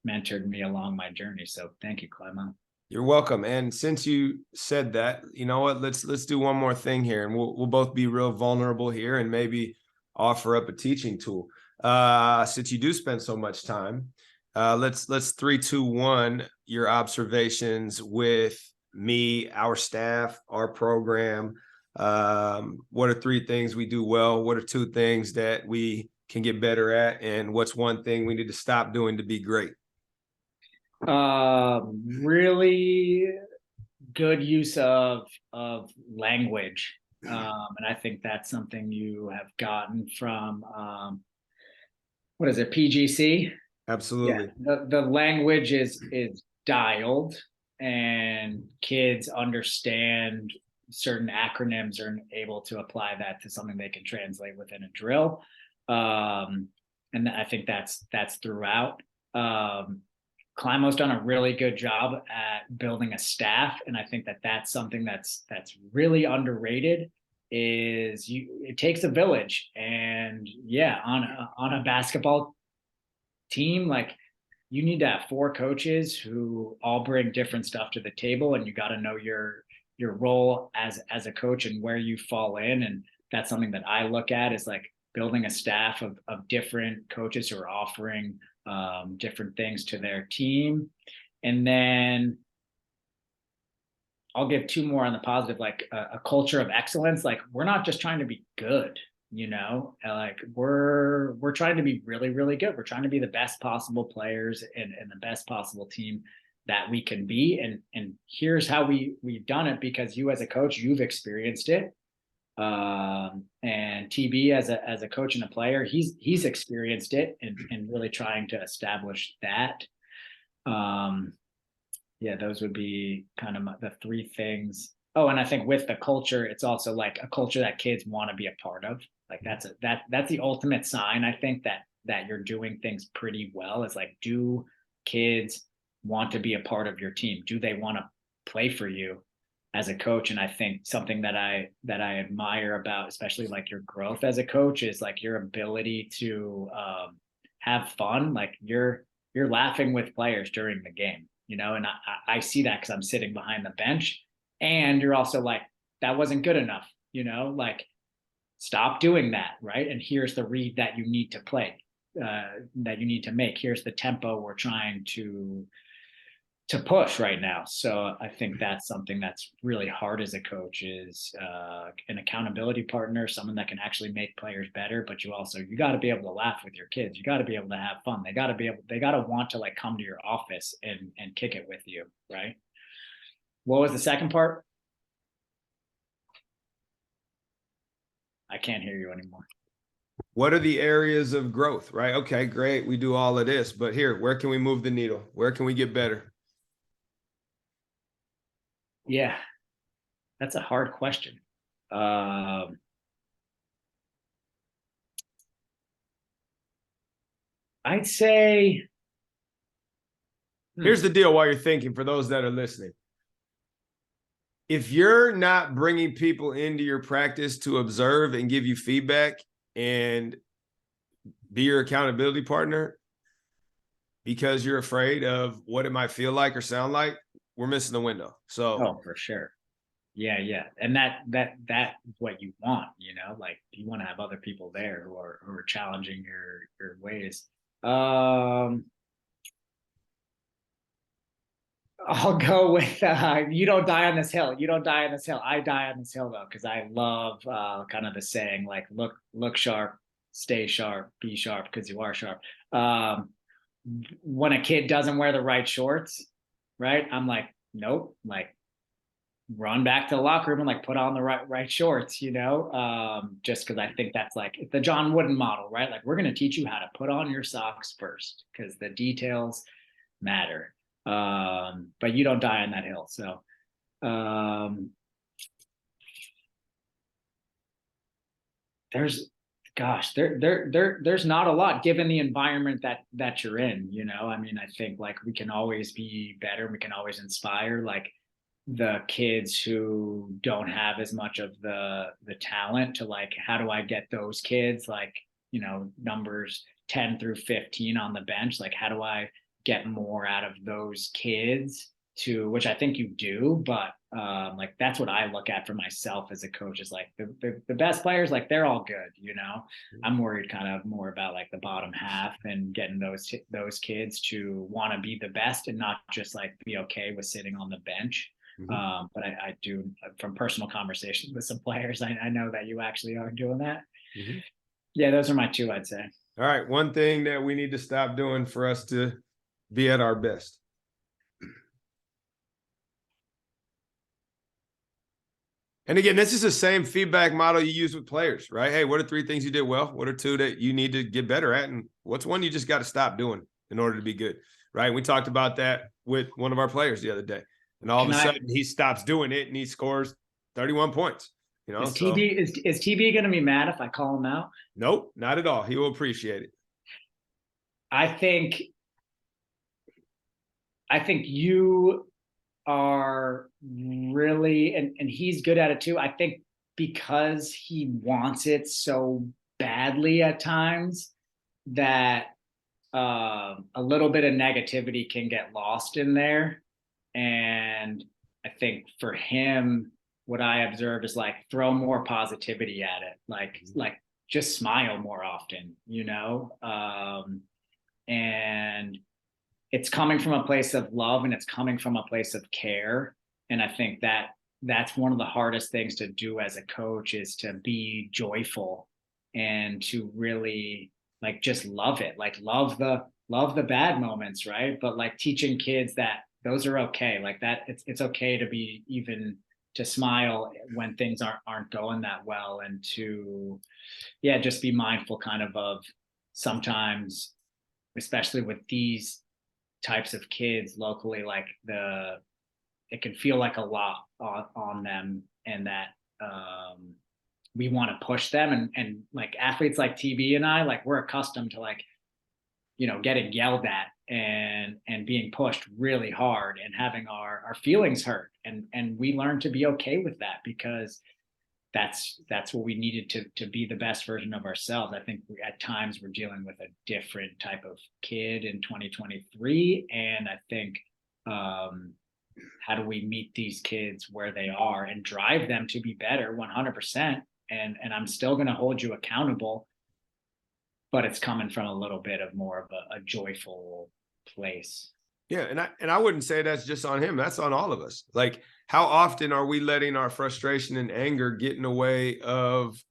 [SPEAKER 2] mentored me along my journey. So thank you, Climo.
[SPEAKER 1] You're welcome. And since you said that, you know what, let's do one more thing here, and we'll both be real vulnerable here and maybe offer up a teaching tool. Since you do spend so much time, let's 3, 2, 1 your observations with me, our staff, our program. What are 3 things we do well? What are 2 things that we can get better at? And what's 1 thing we need to stop doing to be great?
[SPEAKER 2] Really good use of language. And I think that's something you have gotten from, what is it, PGC?
[SPEAKER 1] Absolutely.
[SPEAKER 2] Yeah, the language is dialed, and kids understand certain acronyms, are able to apply that to something they can translate within a drill. And I think that's throughout. Climo's done a really good job at building a staff, and I think that's something that's really underrated. It takes a village, and yeah, on a basketball team, like you need to have 4 coaches who all bring different stuff to the table, and you got to know your role as a coach and where you fall in. And that's something that I look at, is like building a staff of different coaches who are offering different things to their team. And then I'll give 2 more on the positive, like a culture of excellence. Like we're not just trying to be good, like we're trying to be really, really good. We're trying to be the best possible players and the best possible team that we can be. And here's how we've done it, because you as a coach, you've experienced it. And TB as a coach and a player, he's experienced it, and really trying to establish that. Yeah, those would be kind of the 3 things. Oh, and I think with the culture, it's also like a culture that kids want to be a part of. Like that's the ultimate sign, I think, that you're doing things pretty well. Is like, do kids want to be a part of your team? Do they want to play for you? as a coach. And I think something that I admire about, especially like your growth as a coach, is like your ability to have fun. Like you're laughing with players during the game, you know, and I see that because I'm sitting behind the bench, and you're also like, that wasn't good enough, you know, like stop doing that, right? And here's the read that you need to play, that you need to make. Here's the tempo we're trying to push right now. So I think that's something that's really hard as a coach, is an accountability partner, someone that can actually make players better. But you got to be able to laugh with your kids. You got to be able to have fun. They got to want to like come to your office and kick it with you, right? What was the second part? I can't hear you anymore.
[SPEAKER 1] What are the areas of growth, right? Okay, great. We do all of this, but here, where can we move the needle? Where can we get better?
[SPEAKER 2] Yeah, that's a hard question. I'd say.
[SPEAKER 1] Here's the deal while you're thinking, for those that are listening. If you're not bringing people into your practice to observe and give you feedback and be your accountability partner because you're afraid of what it might feel like or sound like, we're missing the window. So,
[SPEAKER 2] oh, for sure. Yeah. And that is what you want, you know, like you want to have other people there who are challenging your ways. I'll go with you don't die on this hill. You don't die on this hill. I die on this hill though, because I love kind of the saying like look sharp, stay sharp, be sharp because you are sharp. When a kid doesn't wear the right shorts, right? I'm like, nope, like run back to the locker room and like put on the right shorts, you know, just because I think that's like the John Wooden model, right? Like we're going to teach you how to put on your socks first because the details matter. But you don't die on that hill. So there's not a lot given the environment that you're in, you know. I mean, I think like we can always be better, we can always inspire like the kids who don't have as much of the talent to like, how do I get those kids like, you know, numbers 10 through 15 on the bench, like how do I get more out of those kids, to which I think you do, but like that's what I look at for myself as a coach, is like the best players, like they're all good, you know. I'm worried kind of more about like the bottom half and getting those kids to want to be the best and not just like be okay with sitting on the bench. But I do, from personal conversations with some players, I know that you actually are doing that. Yeah, those are my two, I'd say.
[SPEAKER 1] All right, one thing that we need to stop doing for us to be at our best. And again, this is the same feedback model you use with players, right? Hey, what are 3 things you did well? What are 2 that you need to get better at? And what's 1 you just got to stop doing in order to be good, right? We talked about that with one of our players the other day. And all of a sudden he stops doing it and he scores 31 points. You know,
[SPEAKER 2] is TB going to be mad if I call him out?
[SPEAKER 1] Nope, not at all. He will appreciate it.
[SPEAKER 2] I think you are really, and he's good at it too. I think because he wants it so badly at times that a little bit of negativity can get lost in there. And I think for him, what I observe is like throw more positivity at it, like just smile more often, you know. And it's coming from a place of love and it's coming from a place of care. And I think that that's one of the hardest things to do as a coach, is to be joyful and to really like just love it, like love the bad moments, right? But like teaching kids that those are okay, like that it's okay to be, even to smile when things aren't going that well, and to just be mindful kind of sometimes, especially with these types of kids locally, like it can feel like a lot on them, and that we want to push them, and like athletes like TB and I, like we're accustomed to like, you know, getting yelled at and being pushed really hard and having our feelings hurt. And we learned to be okay with that, because that's what we needed to be the best version of ourselves. I think at times we're dealing with a different type of kid in 2023. And I think, how do we meet these kids where they are and drive them to be better 100%? And I'm still going to hold you accountable, but it's coming from a little bit of more of a joyful place.
[SPEAKER 1] Yeah, and I wouldn't say that's just on him. That's on all of us. Like, how often are we letting our frustration and anger get in the way of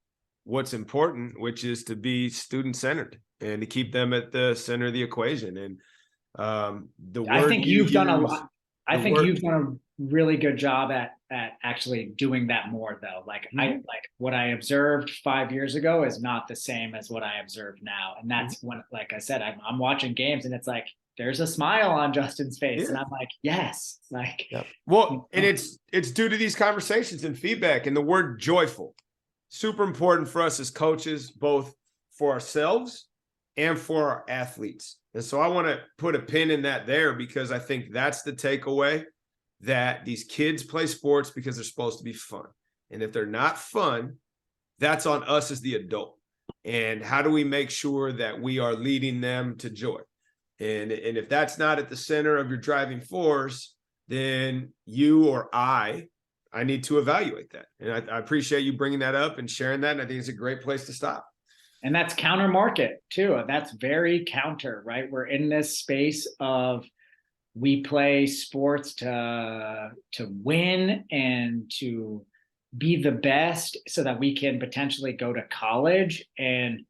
[SPEAKER 1] what's important, which is to be student-centered and to keep them at the center of the equation? And the word
[SPEAKER 2] I think you've done a lot. I
[SPEAKER 1] the
[SPEAKER 2] think
[SPEAKER 1] word-
[SPEAKER 2] you've done a really good job at actually doing that more, though. Like like what I observed 5 years ago is not the same as what I observe now. And that's when, like I said, I'm watching games and it's like, there's a smile on Justin's face.
[SPEAKER 1] Yeah.
[SPEAKER 2] And I'm like, yes. Like,
[SPEAKER 1] well, and it's due to these conversations and feedback, and the word joyful, super important for us as coaches, both for ourselves and for our athletes. And so I want to put a pin in that there, because I think that's the takeaway, that these kids play sports because they're supposed to be fun. And if they're not fun, that's on us as the adult. And how do we make sure that we are leading them to joy? And if that's not at the center of your driving force, then you or I need to evaluate that. And I appreciate you bringing that up and sharing that. And I think it's a great place to stop.
[SPEAKER 2] And that's counter market too. That's very counter, right? We're in this space of, we play sports to win and to be the best so that we can potentially go to college. And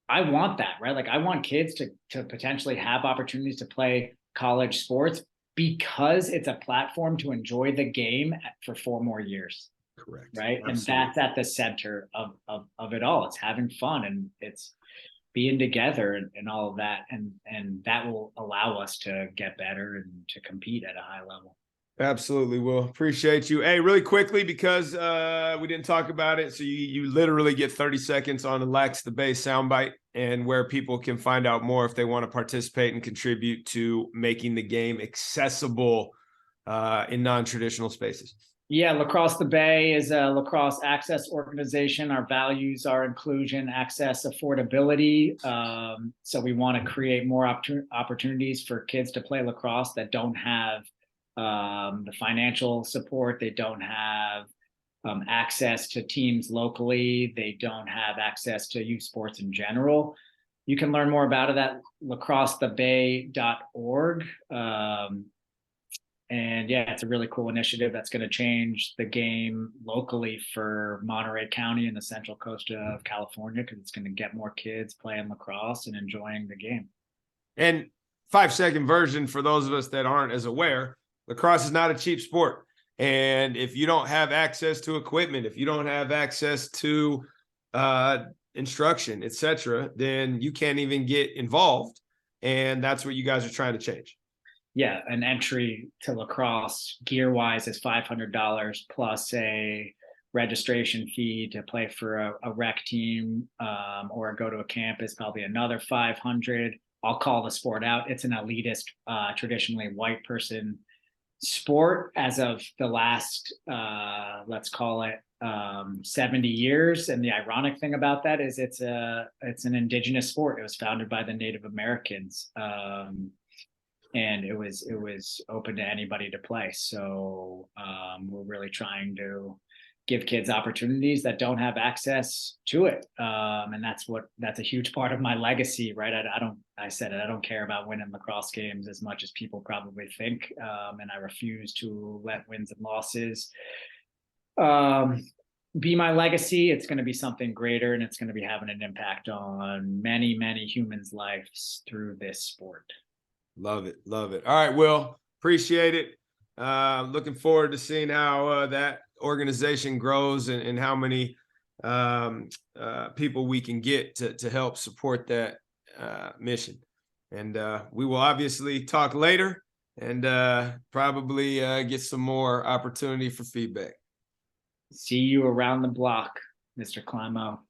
[SPEAKER 2] I want that, right? Like, I want kids to potentially have opportunities to play college sports, because it's a platform to enjoy the game for 4 more years.
[SPEAKER 1] Correct.
[SPEAKER 2] Right.
[SPEAKER 1] Absolutely.
[SPEAKER 2] And that's at the center of it all. It's having fun and it's being together and all of that. And that will allow us to get better and to compete at a high level.
[SPEAKER 1] Absolutely. Will, appreciate you. Hey, really quickly, because we didn't talk about it. So you literally get 30 seconds on the Lax the Bay soundbite, and where people can find out more if they want to participate and contribute to making the game accessible in non-traditional spaces.
[SPEAKER 2] Yeah, Lacrosse the Bay is a lacrosse access organization. Our values are inclusion, access, affordability. So we want to create more opportunities for kids to play lacrosse that don't have the financial support. They don't have access to teams locally. They don't have access to youth sports in general. You can learn more about it at lacrossethebay.org. And yeah, it's a really cool initiative that's going to change the game locally for Monterey County and the Central Coast of California, because it's going to get more kids playing lacrosse and enjoying the game.
[SPEAKER 1] And 5-second version for those of us that aren't as aware, lacrosse is not a cheap sport. And if you don't have access to equipment, if you don't have access to instruction, etc., then you can't even get involved. And that's what you guys are trying to change.
[SPEAKER 2] Yeah, an entry to lacrosse gear-wise is $500 plus a registration fee to play for a rec team or go to a camp is probably another $500. I'll call the sport out. It's an elitist, traditionally white person sport as of the last, let's call it 70 years. And the ironic thing about that is it's an indigenous sport. It was founded by the Native Americans. And it was open to anybody to play. So we're really trying to give kids opportunities that don't have access to it. And that's a huge part of my legacy, right? I said it, I don't care about winning lacrosse games as much as people probably think. And I refuse to let wins and losses be my legacy. It's going to be something greater, and it's going to be having an impact on many, many humans' lives through this sport.
[SPEAKER 1] Love it. Love it. All right, Will, appreciate it. Looking forward to seeing how that organization grows and how many people we can get to help support that mission. And we will obviously talk later and probably get some more opportunity for feedback.
[SPEAKER 2] See you around the block, Mr. Climo.